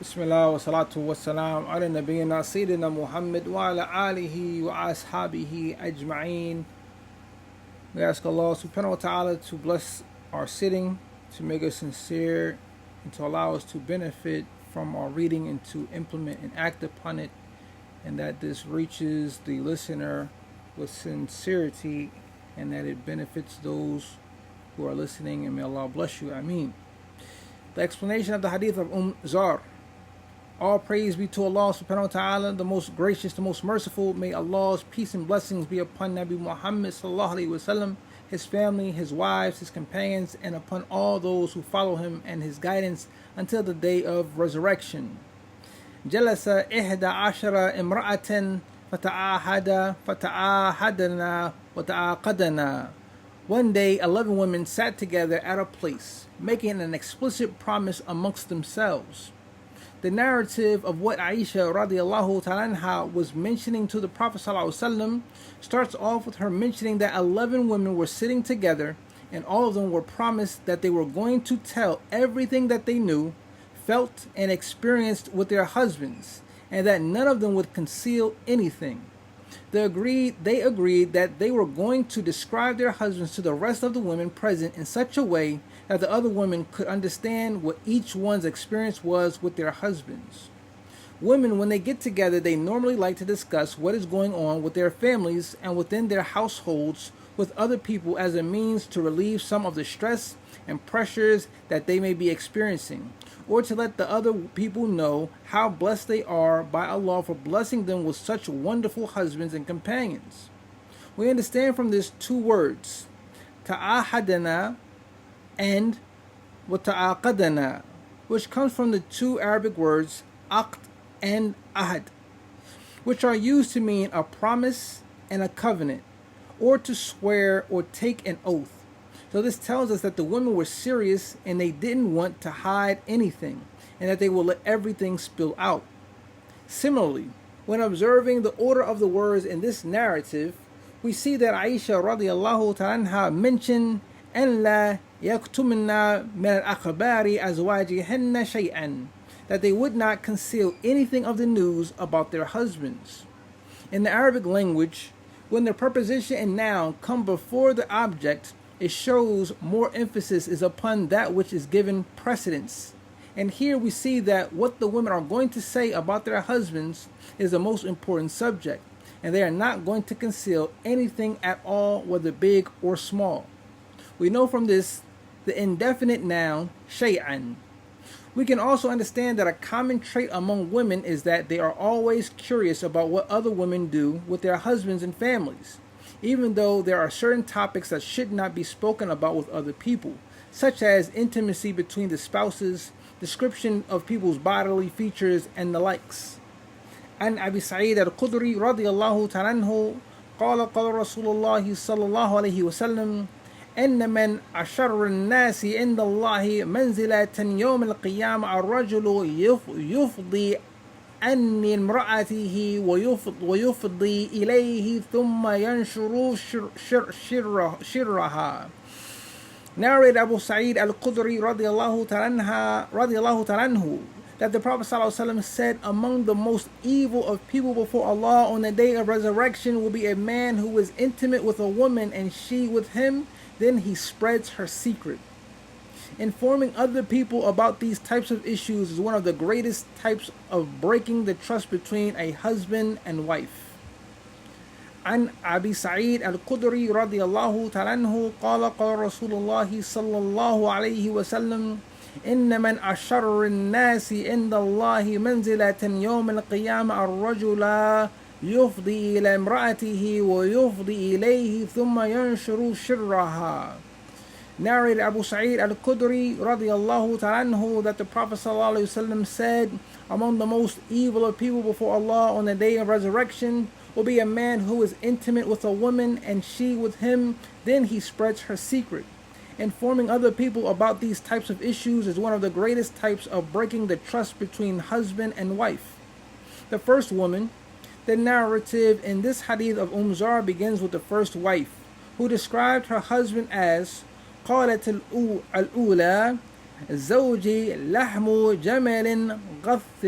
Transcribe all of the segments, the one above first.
Bismillah wa salatu wa salam ala nabiyyina Sayyidina Muhammad wa ala alihi wa ashabihi ajma'een. We ask Allah subhanahu wa ta'ala to bless our sitting, to make us sincere, and to allow us to benefit from our reading and to implement and act upon it, and that this reaches the listener with sincerity and that it benefits those who are listening, and may Allah bless you. Ameen. The explanation of the hadith of Zar. All praise be to Allah subhanahu wa ta'ala, the most gracious, the most merciful. May Allah's peace and blessings be upon Nabi Muhammad sallallahu alaihi wasallam, his family, his wives, his companions, and upon all those who follow him and his guidance until the day of resurrection. جلس 11 امرأة فتعاهدنا وتعاقدنا. One day 11 women sat together at a place, making an explicit promise amongst themselves. The narrative of what Aisha radiallahu ta'ala was mentioning to the Prophet ﷺ starts off with her mentioning that 11 women were sitting together and all of them were promised that they were going to tell everything that they knew, felt, and experienced with their husbands, and that none of them would conceal anything. They agreed that they were going to describe their husbands to the rest of the women present in such a way that the other women could understand what each one's experience was with their husbands. Women, when they get together, they normally like to discuss what is going on with their families and within their households with other people as a means to relieve some of the stress and pressures that they may be experiencing, or to let the other people know how blessed they are by Allah for blessing them with such wonderful husbands and companions. We understand from this two words, ta'ahadana and wata'aqadana, which comes from the two Arabic words aqd and ahad, which are used to mean a promise and a covenant, or to swear or take an oath. So this tells us that the women were serious and they didn't want to hide anything, and that they will let everything spill out. Similarly, when observing the order of the words in this narrative, we see that Aisha radiallahu ta'ala mentioned أن لا يكتمن من الأخبار أزواجهن شيئا, that they would not conceal anything of the news about their husbands. In the Arabic language, when the preposition and noun come before the object, it shows more emphasis is upon that which is given precedence. And here we see that what the women are going to say about their husbands is the most important subject, and they are not going to conceal anything at all, whether big or small. We know from this the indefinite noun shay'an. We can also understand that a common trait among women is that they are always curious about what other women do with their husbands and families, even though there are certain topics that should not be spoken about with other people, such as intimacy between the spouses, description of people's bodily features, and the likes. عن أبي سعيد الخدري رضي الله تعالى عنه قال قال رسول الله صلى الله عليه وسلم إن من أشر الناس عند الله منزلة يوم القيامة الرجل يفضي عن امرأته ويفضي إليه ثم ينشر شرها. Narrated Abu Sa'id al-Khudri radiallahu ta'ala, that the Prophet ﷺ said, among the most evil of people before Allah on the day of resurrection will be a man who is intimate with a woman and she with him, then he spreads her secret. Informing other people about these types of issues is one of the greatest types of breaking the trust between a husband and wife. عن أبي سعيد الخدري رضي الله تعالى عنه قال قال رسول الله صلى الله عليه وسلم إن من أشر الناس عند الله منزلة يوم القيامة الرجل يفضي إلى امرأته ويفضي إليه ثم ينشر شرها. Narrated Abu Sa'id al-Khudri radiallahu ta'ala, that the Prophet sallallahu alaihi wasallam said, among the most evil of people before Allah on the day of resurrection will be a man who is intimate with a woman and she with him, then he spreads her secret. Informing other people about these types of issues is one of the greatest types of breaking the trust between husband and wife. The first woman, the narrative in this hadith of Zar begins with the first wife, who described her husband as قالت الأولى زوجي لحم جمل غث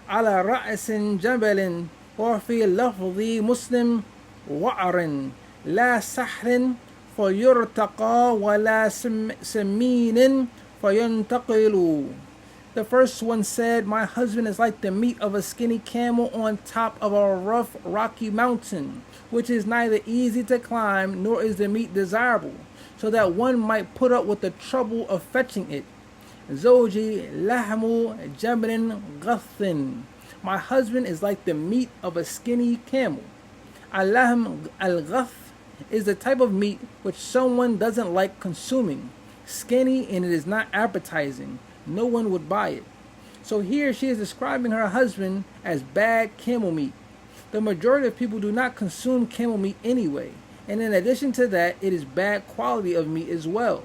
على رأس جبل وفي لفظ مسلم وعر لا سحر فيرتقى ولا سمين فينتقل. The first one said, my husband is like the meat of a skinny camel on top of a rough, rocky mountain, which is neither easy to climb nor is the meat desirable, so that one might put up with the trouble of fetching it. Zoji lahmu jabrin ghathin. My husband is like the meat of a skinny camel. Al-lahm al-ghath is the type of meat which someone doesn't like consuming. Skinny and it is not appetizing. No one would buy it. So here she is describing her husband as bad camel meat. The majority of people do not consume camel meat anyway, and in addition to that, it is bad quality of meat as well.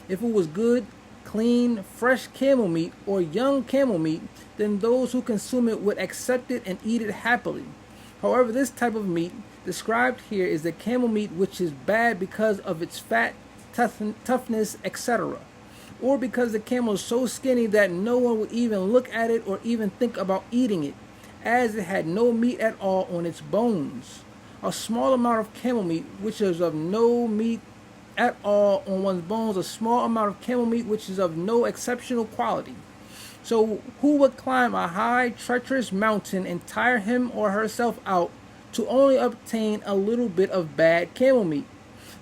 If it was good, clean, fresh camel meat or young camel meat, then those who consume it would accept it and eat it happily. However, this type of meat described here is the camel meat which is bad because of its fat, toughness, etc., or because the camel is so skinny that no one would even look at it or even think about eating it, as it had no meat at all on its bones. A small amount of camel meat, which is of no meat at all on one's bones, a small amount of camel meat which is of no exceptional quality. So who would climb a high, treacherous mountain and tire him or herself out to only obtain a little bit of bad camel meat?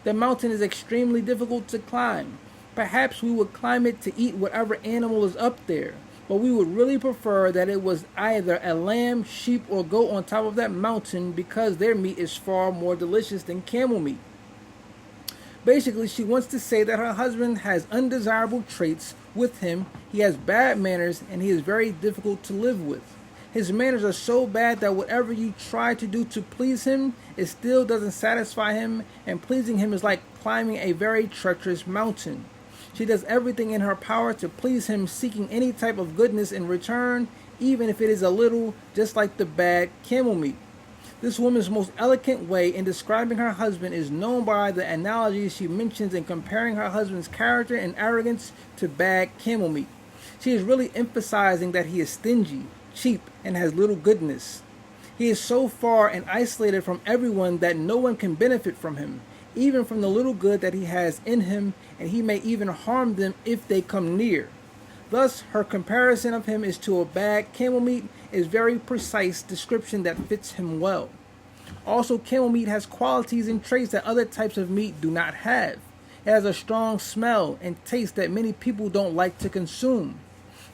The mountain is extremely difficult to climb. Perhaps we would climb it to eat whatever animal is up there, but we would really prefer that it was either a lamb, sheep, or goat on top of that mountain because their meat is far more delicious than camel meat. Basically, she wants to say that her husband has undesirable traits with him, he has bad manners, and he is very difficult to live with. His manners are so bad that whatever you try to do to please him, it still doesn't satisfy him, and pleasing him is like climbing a very treacherous mountain. She does everything in her power to please him, seeking any type of goodness in return, even if it is a little, just like the bad camel meat. This woman's most eloquent way in describing her husband is known by the analogies she mentions in comparing her husband's character and arrogance to bad camel meat. She is really emphasizing that he is stingy, cheap, and has little goodness. He is so far and isolated from everyone that no one can benefit from him, even from the little good that he has in him, and he may even harm them if they come near. Thus, her comparison of him is to a bad camel meat is very precise description that fits him well. Also, camel meat has qualities and traits that other types of meat do not have. It has a strong smell and taste that many people don't like to consume.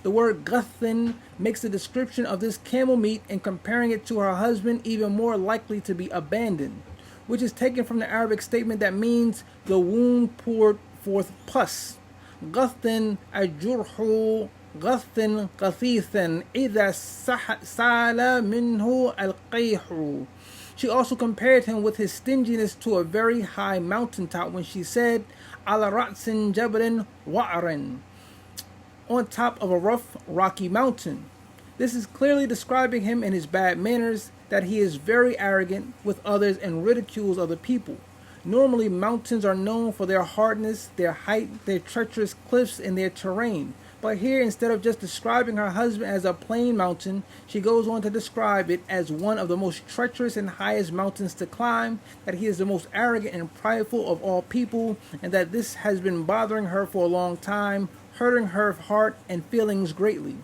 The word ghathin makes the description of this camel meat and comparing it to her husband even more likely to be abandoned, which is taken from the Arabic statement that means the wound poured forth pus. Ghathin ajurhu ghathin qathithan idha sala minhu al-qayhu. She also compared him with his stinginess to a very high mountaintop when she said, ala ra'sin jabrin wa'ran, on top of a rough, rocky mountain. This is clearly describing him and his bad manners, that he is very arrogant with others and ridicules other people. Normally, mountains are known for their hardness, their height, their treacherous cliffs, and their terrain. But here, instead of just describing her husband as a plain mountain, she goes on to describe it as one of the most treacherous and highest mountains to climb, that he is the most arrogant and prideful of all people, and that this has been bothering her for a long time, hurting her heart and feelings greatly.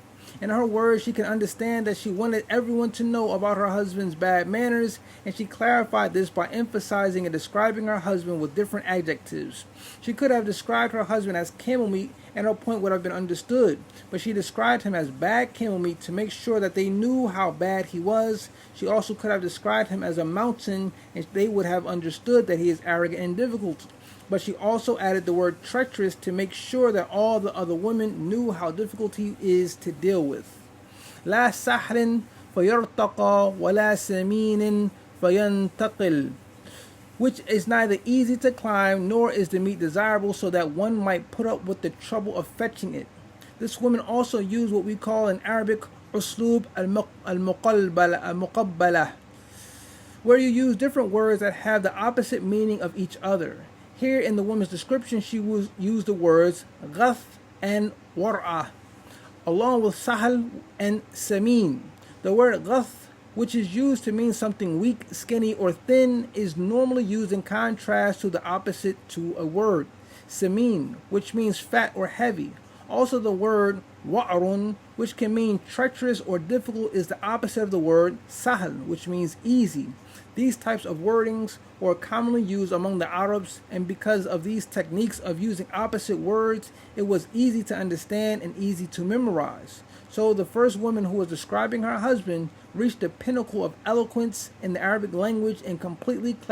In her words, she can understand that she wanted everyone to know about her husband's bad manners, and she clarified this by emphasizing and describing her husband with different adjectives. She could have described her husband as camel meat, and her point would have been understood, but she described him as bad camel meat to make sure that they knew how bad he was. She also could have described him as a mountain, and they would have understood that he is arrogant and difficult. But she also added the word treacherous to make sure that all the other women knew how difficult he is to deal with. لا سحر فيرتقى ولا سمين فينتقل, which is neither easy to climb nor is the meat desirable, so that one might put up with the trouble of fetching it. This woman also used what we call in Arabic uslub al-muqabbala, where you use different words that have the opposite meaning of each other. Here in the woman's description, she used the words ghath and war'a, along with sahal and samin. The word ghath, which is used to mean something weak, skinny, or thin, is normally used in contrast to the opposite to a word, samin, which means fat or heavy. Also, the word wa'run, which can mean treacherous or difficult, is the opposite of the word sahal, which means easy. These types of wordings were commonly used among the Arabs, and because of these techniques of using opposite words, it was easy to understand and easy to memorize. So the first woman who was describing her husband reached the pinnacle of eloquence in the Arabic language and completely clarified